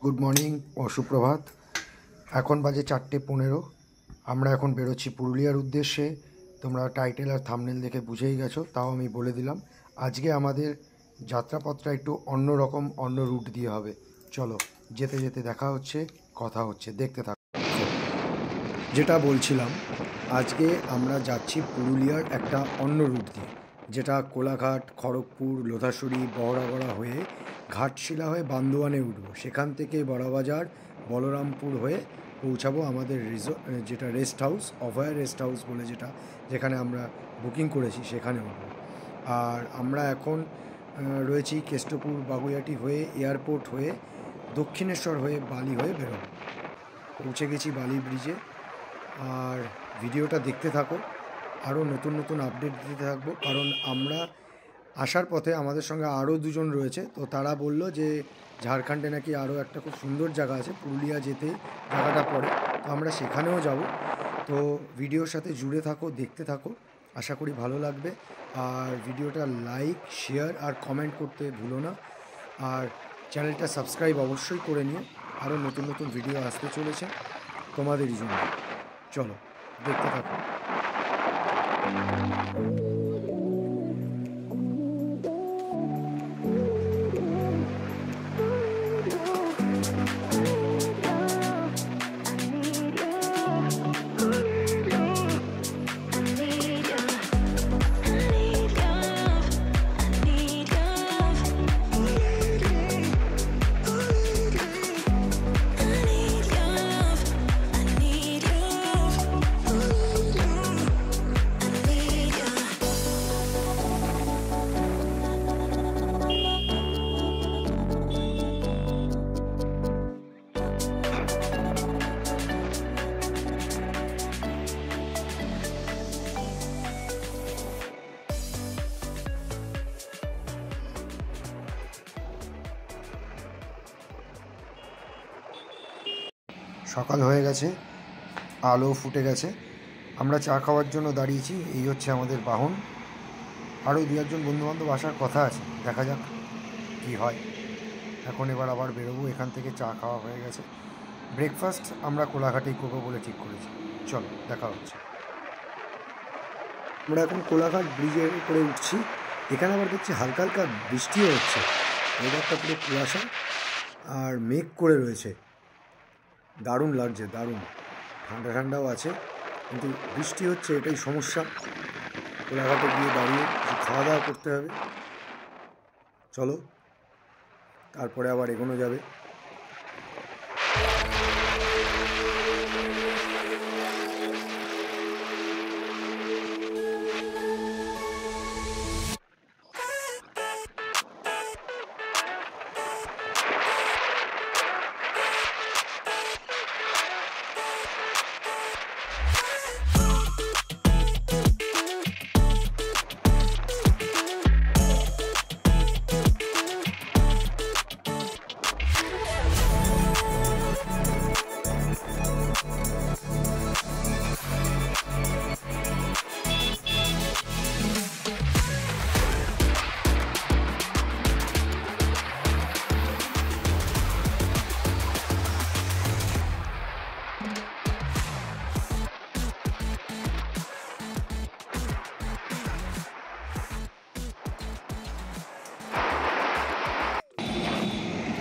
Good morning ও সুপ্রভাত। এখন বাজে 4:15। আমরা এখন বেরোচ্ছি পুরুলিয়ার উদ্দেশ্যে। তোমরা টাইটেল আর থাম্বনেল দেখে বুঝেই গেছো, তাও আমি বলে দিলাম। আজকে আমাদের যাত্রাপথটা একটু অন্য রকম, অন্য রুট দিয়ে হবে। চলো, যেতে যেতে দেখা হচ্ছে, কথা হচ্ছে, দেখতে থাকো। যেটা বলছিলাম, আজকে আমরা যাচ্ছি পুরুলিয়ার একটা অন্য রুট দিয়ে, যেটা কোলাঘাট, খড়গপুর, লোধাশুরি, বহরাগড়া হয়ে ঘাটশিলা হয়ে বান্দোয়ানে উঠবো। সেখান থেকে বড়বাজার, বলরামপুর হয়ে পৌঁছাবো আমাদের যেটা রেস্ট হাউস, অভয়া রেস্ট হাউস বলে, যেখানে আমরা বুকিং করেছি, সেখানে উঠবো। আর আমরা এখন রয়েছি কেষ্টপুর, বাগুইআটি হয়ে, এয়ারপোর্ট হয়ে, দক্ষিণেশ্বর হয়ে, বালি হয়ে বেরোবো। পৌঁছে গেছি বালি ব্রিজে। আর ভিডিওটা দেখতে থাকো, আরও নতুন নতুন আপডেট দিতে থাকবো। কারণ আমরা আসার পথে আমাদের সঙ্গে আরও দুজন রয়েছে, তো তারা বলল যে ঝাড়খণ্ডে নাকি আরও একটা খুব সুন্দর জায়গা আছে, পুরুলিয়া যেতে জায়গাটা পড়ে, তো আমরা সেখানেও যাব। তো ভিডিওর সাথে জুড়ে থাকো, দেখতে থাকো, আশা করি ভালো লাগবে। আর ভিডিওটা লাইক, শেয়ার আর কমেন্ট করতে ভুলো না। আর চ্যানেলটা সাবস্ক্রাইব অবশ্যই করে নিও, আরও নতুন নতুন ভিডিও আসতে চলেছে তোমাদেরই জন্য। চলো, দেখতে থাকো। সকাল হয়ে গেছে, আলো ফুটে গেছে, আমরা চা খাওয়ার জন্য দাঁড়িয়েছি। এই হচ্ছে আমাদের বাহন। আরও দু একজন বন্ধুবান্ধব আসার কথা আছে, দেখা যাক কী হয়। এখন এবার আবার বেরোবো এখান থেকে। চা খাওয়া হয়ে গেছে, ব্রেকফাস্ট আমরা কোলাঘাটেই করবো বলে ঠিক করেছি। চলো, দেখা হচ্ছে। আমরা এখন কোলাঘাট ব্রিজের উপরে উঠছি। এখানে আবার দেখছি হালকা হালকা বৃষ্টিও হচ্ছে। ওয়েদারটা পুরো কুয়াশা আর মেঘ করে রয়েছে। দারুণ লাগছে, দারুণ ঠান্ডা ঠান্ডাও আছে, কিন্তু বৃষ্টি হচ্ছে, এটাই সমস্যা। কোলাঘাটে গিয়ে দাঁড়িয়ে কিছু খাওয়া দাওয়া করতে হবে। চলো, তারপরে আবার এগোনো যাবে।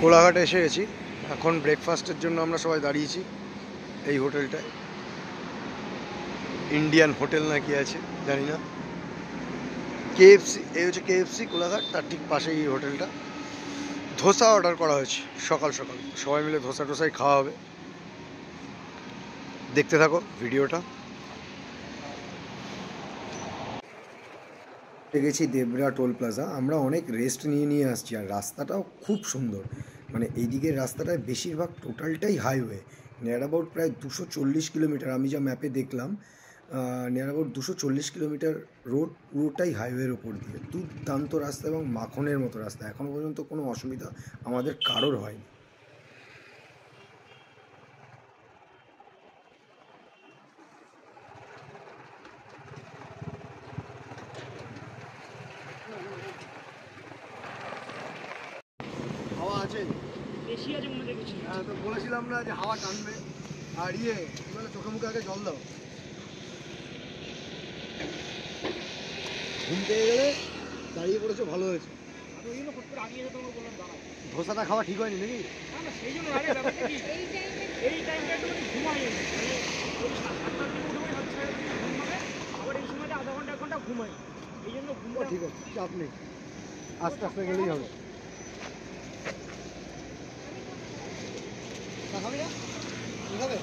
কোলাঘাটে এসে গেছি। এখন ব্রেকফাস্টের জন্য আমরা সবাই দাঁড়িয়েছি এই হোটেলটায়। ইন্ডিয়ান হোটেল না কি আছে জানি না। কেএফসি, এই হচ্ছে কেএফসি কোলাঘাট, তার ঠিক পাশেই এই হোটেলটা। ধোসা অর্ডার করা হয়েছে সকাল সকাল, সবাই মিলে ধোসা টোসাই খাওয়া হবে। দেখতে থাকো ভিডিওটা। গেছি দেবরা টোল প্লাজা। আমরা অনেক রেস্ট নিয়ে আসছি, আর রাস্তাটাও খুব সুন্দর। মানে এইদিকের রাস্তাটায় বেশিরভাগ টোটালটাই হাইওয়ে, নিয়ার অ্যাবাউট প্রায় 240 কিলোমিটার। আমি যা ম্যাপে দেখলাম, নিয়ার অ্যাবাউট 240 কিলোমিটার রোড পুরোটাই হাইওয়ের ওপর দিয়ে। দুর্দান্ত রাস্তা এবং মাখনের মতো রাস্তা। এখনও পর্যন্ত কোনো অসুবিধা আমাদের কারোর হয়নি। হাওয়া আছে, বেশি আছে মনে দেখি। তো বলেছিলাম না যে হাওয়া টানবে আর মানে চোখে মুখে আগে জল দাও। ঘুম পেয়ে গেলে দাঁড়িয়ে পড়েছো, ভালো হয়েছে। ধোসাটা খাওয়া ঠিক হয়নি নাকি? ঠিক আছে, চাপ নেই, আস্তে আস্তে গেলেই হবে। হবে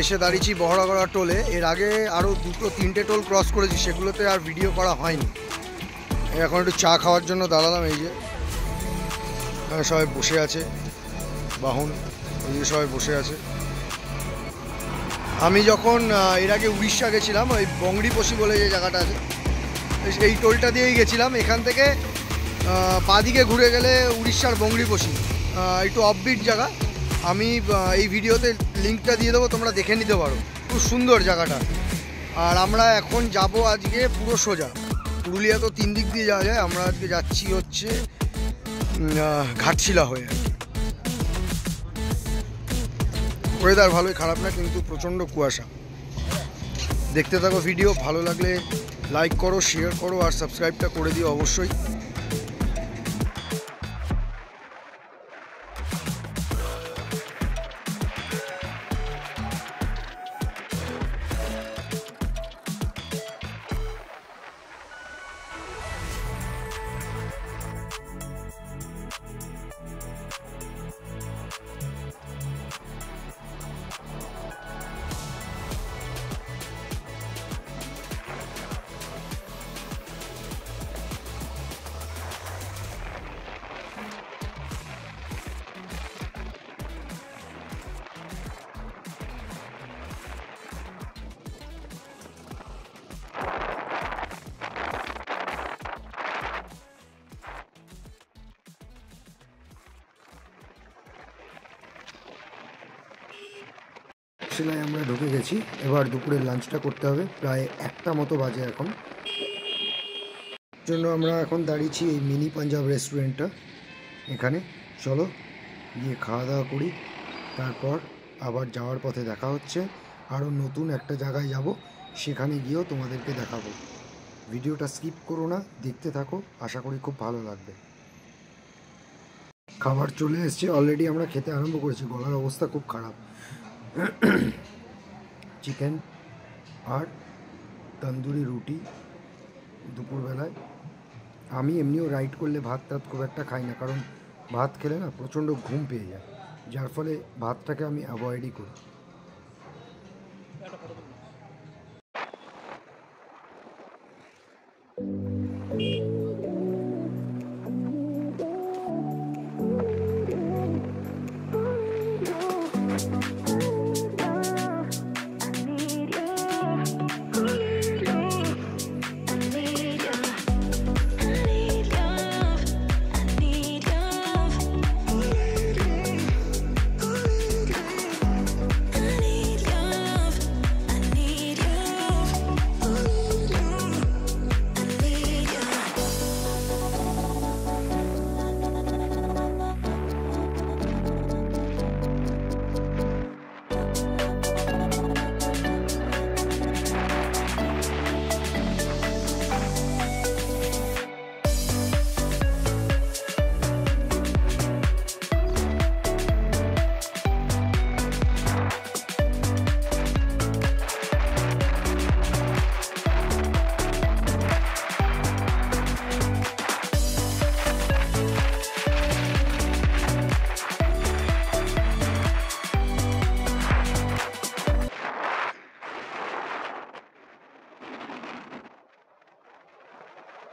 এসে দাঁড়িয়েছি বহরাগড়া টোলে। এর আগে আরও 2-3টে টোল ক্রস করেছি, সেগুলোতে আর ভিডিও করা হয়নি। এখন একটু চা খাওয়ার জন্য দাঁড়ালাম। এই যে সবাই বসে আছে, বাহন ওই যে সবাই বসে আছে। আমি যখন এর আগে উড়িষ্যা গেছিলাম, ওই বংড়িপোষি বলে যে জায়গাটা আছে, এই টোলটা দিয়েই গেছিলাম। এখান থেকে বাঁদিকে ঘুরে গেলে উড়িষ্যার বংড়িপোষি, একটু অফবিট জায়গা। আমি এই ভিডিওতে লিঙ্কটা দিয়ে দেবো, তোমরা দেখে নিতে পারো। খুব সুন্দর জায়গাটা। আর আমরা এখন যাব আজকে পুরো সোজা। পুরুলিয়া তো 3 দিক দিয়ে যাওয়া যায়, আমরা আজকে যাচ্ছি হচ্ছে ঘাটশিলা হয়ে। ওয়েদার ভালোই, খারাপ না, কিন্তু প্রচণ্ড কুয়াশা। দেখতে থাকো ভিডিও, ভালো লাগলে লাইক করো, শেয়ার করো আর সাবস্ক্রাইবটা করে দিও অবশ্যই। সেলাই আমরা ঢুকে গেছি। এবার দুপুরের লাঞ্চটা করতে হবে। প্রায় 1টা মতো বাজে এখন। জন্য আমরা এখন দাঁড়িয়েছি এই মিনি পাঞ্জাব রেস্টুরেন্টটা এখানে। চলো গিয়ে খাওয়া দাওয়া করি, তারপর আবার যাওয়ার পথে দেখা হচ্ছে। আরও নতুন একটা জায়গায় যাব, সেখানে গিয়েও তোমাদেরকে দেখাবো। ভিডিওটা স্কিপ করো না, দেখতে থাকো, আশা করি খুব ভালো লাগবে। খাবার চলে এসছে, অলরেডি আমরা খেতে আরম্ভ করেছি। গলার অবস্থা খুব খারাপ। চিকেন আর তন্দুরি রুটি দুপুরবেলায়। আমি এমনিও রাইড করলে ভাত টাত খুব একটা খাই না, কারণ ভাত খেলে না প্রচণ্ড ঘুম পেয়ে যায়, যার ফলে ভাতটাকে আমি অ্যাভয়েডই করি।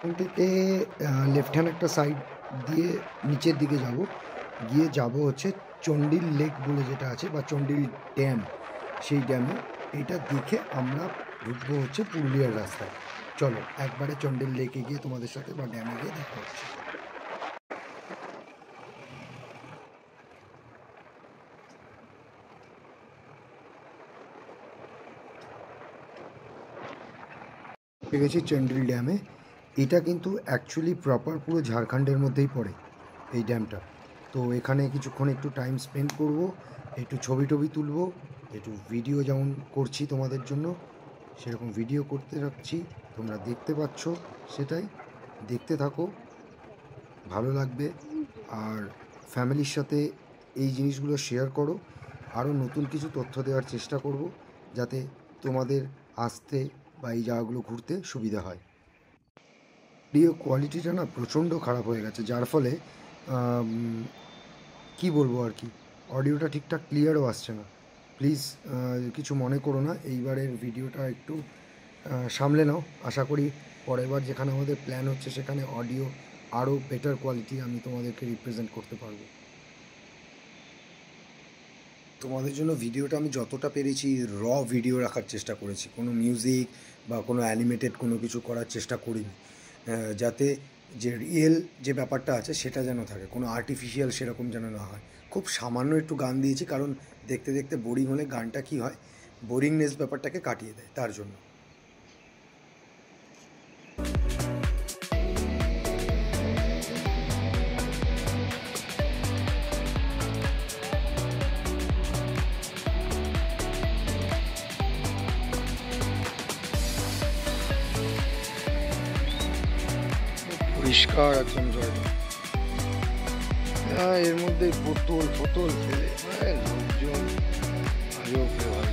এখান থেকে লেফট হ্যান্ড একটা সাইড দিয়ে নিচের দিকে যাব, গিয়ে যাব হচ্ছে চন্ডিল লেক বলে যেটা আছে, বা চন্ডিল ড্যাম। সেই ড্যামে এইটা দেখে আমরা ঢুকবো হচ্ছে পুরুলিয়ার রাস্তায়। চলো একবারে চন্ডিল লেকে গিয়ে তোমাদের সাথে বা ড্যামে গিয়ে দেখা হচ্ছে। গেছি চন্ডিল ড্যামে। এটা কিন্তু অ্যাকচুয়ালি প্রপার পুরো ঝাড়খণ্ডের মধ্যেই পড়ে এই ড্যামটা। তো এখানে কিছুক্ষণ একটু টাইম স্পেন্ড করব, একটু ছবি টবি তুলবো, একটু ভিডিও যেমন করছি তোমাদের জন্য সেরকম ভিডিও করতে রাখছি, তোমরা দেখতে পাচ্ছ। সেটাই দেখতে থাকো, ভালো লাগবে। আর ফ্যামিলির সাথে এই জিনিসগুলো শেয়ার করো। আরও নতুন কিছু তথ্য দেওয়ার চেষ্টা করব, যাতে তোমাদের আসতে বা এই জায়গাগুলো ঘুরতে সুবিধা হয়। ভিডিও কোয়ালিটিটা না প্রচণ্ড খারাপ হয়ে গেছে, যার ফলে কি বলবো আর কি, অডিওটা ঠিকঠাক ক্লিয়ারও আসছে না। প্লিজ কিছু মনে করো না, এইবারের ভিডিওটা একটু সামলে নাও। আশা করি পরের বার যেখানে আমাদের প্ল্যান হচ্ছে সেখানে অডিও আরও বেটার কোয়ালিটি আমি তোমাদেরকে রিপ্রেজেন্ট করতে পারবো। তোমাদের জন্য ভিডিওটা আমি যতটা পেরেছি ভিডিও রাখার চেষ্টা করেছি, কোনো মিউজিক বা কোনো অ্যানিমেটেড কোনো কিছু করার চেষ্টা করিনি, যাতে যে রিয়েল যে ব্যাপারটা আছে সেটা যেন থাকে, কোনো আর্টিফিশিয়াল সেরকম যেন না হয়। খুব সামান্য একটু গান দিয়েছি, কারণ দেখতে দেখতে বোরিং হলে গানটা কী হয়, বোরিংনেস ব্যাপারটাকে কাটিয়ে দেয়, তার জন্য। পরিষ্কার একদম জলটা, এর মধ্যে বোতল ফেলে লোকজন আজব রে ভাই।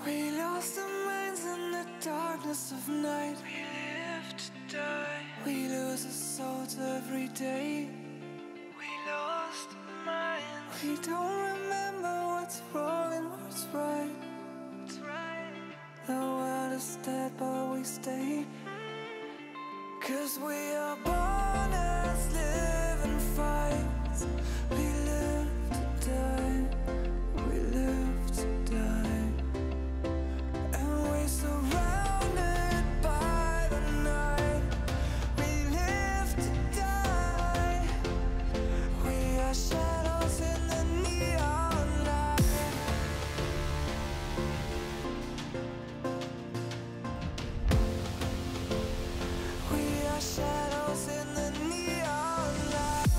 We lost our minds in the darkness of night. We live to die. We lose our souls every day. We lost our minds. We don't remember what's wrong and what's right. The world is dead but we stay. 'Cause we are born as living fights. We live to die. We live to die. And we're surrounded by the night. We live to die. We are shadows in the neon light. We are shadows in the neon light.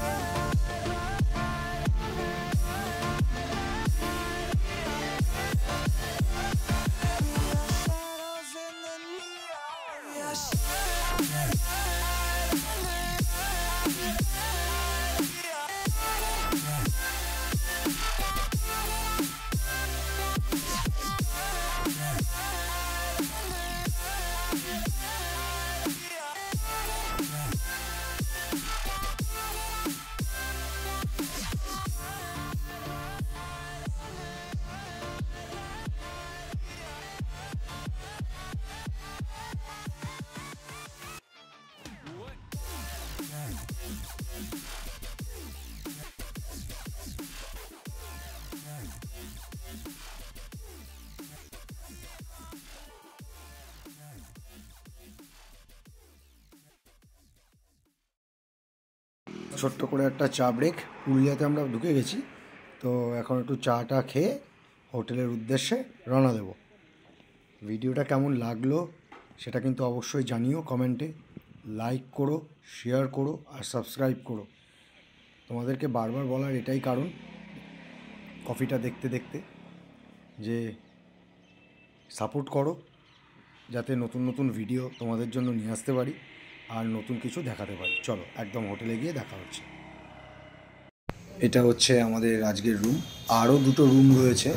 We are shadows in the neon. We are ছোট্ট করে একটা চা break, পুরুলিয়াতে আমরা ঢুকে গেছি, তো এখন একটু চাটা খেয়ে হোটেলের উদ্দেশ্যে রওনা দেব। ভিডিওটা কেমন লাগলো সেটা কিন্তু অবশ্যই জানিও কমেন্টে, লাইক করো, শেয়ার করো আর সাবস্ক্রাইব করো। তোমাদেরকে বারবার বলার এটাই কারণ, কফিটা দেখতে দেখতে যে সাপোর্ট করো, যাতে নতুন নতুন ভিডিও তোমাদের জন্য নিয়ে আসতে পারি আর নতুন কিছু দেখাতে পারি। চলো একদম হোটেলে গিয়ে দেখা হচ্ছে। এটা হচ্ছে আমাদের আজকের রুম, আরও দুটো রুম রয়েছে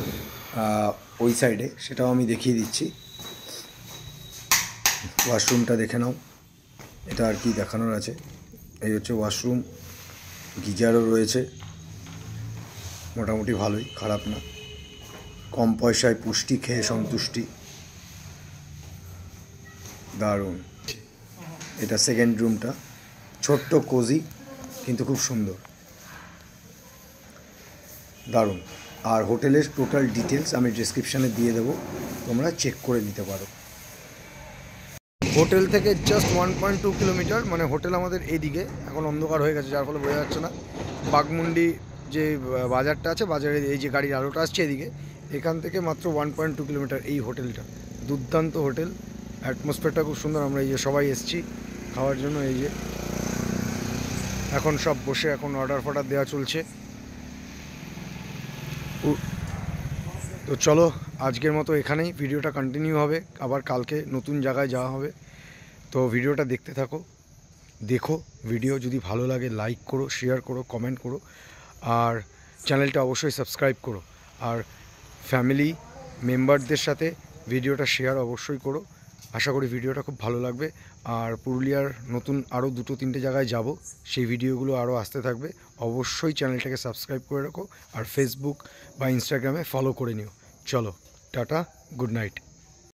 ওই সাইডে, সেটাও আমি দেখিয়ে দিচ্ছি। ওয়াশরুমটা দেখে নাও, এটা আর কি দেখানোর আছে, এই হচ্ছে ওয়াশরুম, গিজারও রয়েছে, মোটামুটি ভালোই, খারাপ না, কম পয়সায় পুষ্টি খেয়ে সন্তুষ্টি, দারুণ। এটা সেকেন্ড রুমটা, ছোট্ট কোজি কিন্তু খুব সুন্দর, দারুণ। আর হোটেলের টোটাল ডিটেলস আমি ডিসক্রিপশানে দিয়ে দেবো, তোমরা চেক করে নিতে পারো। হোটেল থেকে জাস্ট 1.2 কিলোমিটার, মানে হোটেল আমাদের এইদিকে, এখন অন্ধকার হয়ে গেছে যার ফলে বোঝা যাচ্ছে না। বাঘমুন্ডি যে বাজারটা আছে, বাজারে এই যে গাড়ির আলোটা আসছে এদিকে, এখান থেকে মাত্র 1.2 কিলোমিটার এই হোটেলটা। দুর্দান্ত হোটেল, অ্যাটমসফিয়ারটা খুব সুন্দর। আমরা এই যে সবাই এসছি খাওয়ার জন্য, এই যে এখন সব বসে এখন অর্ডার ফর্ডার দেওয়া চলছে। তো চলো আজকের মতো এখানেই, ভিডিওটা কন্টিনিউ হবে, আবার কালকে নতুন জায়গায় যাওয়া হবে। তো ভিডিওটা দেখতে থাকো, দেখো। ভিডিও যদি ভালো লাগে লাইক করো, শেয়ার করো, কমেন্ট করো, আর চ্যানেলটা অবশ্যই সাবস্ক্রাইব করো। আর ফ্যামিলি মেম্বারদের সাথে ভিডিওটা শেয়ার অবশ্যই করো। আশা করি ভিডিওটা খুব ভালো লাগবে। আর পুরুলিয়ার নতুন আরও 2-3টে জায়গায় যাব, সেই ভিডিওগুলো আরও আসতে থাকবে। অবশ্যই চ্যানেলটাকে সাবস্ক্রাইব করে রাখো, আর ফেসবুক বা ইনস্টাগ্রামে ফলো করে নিও। চলো টাটা, গুড নাইট।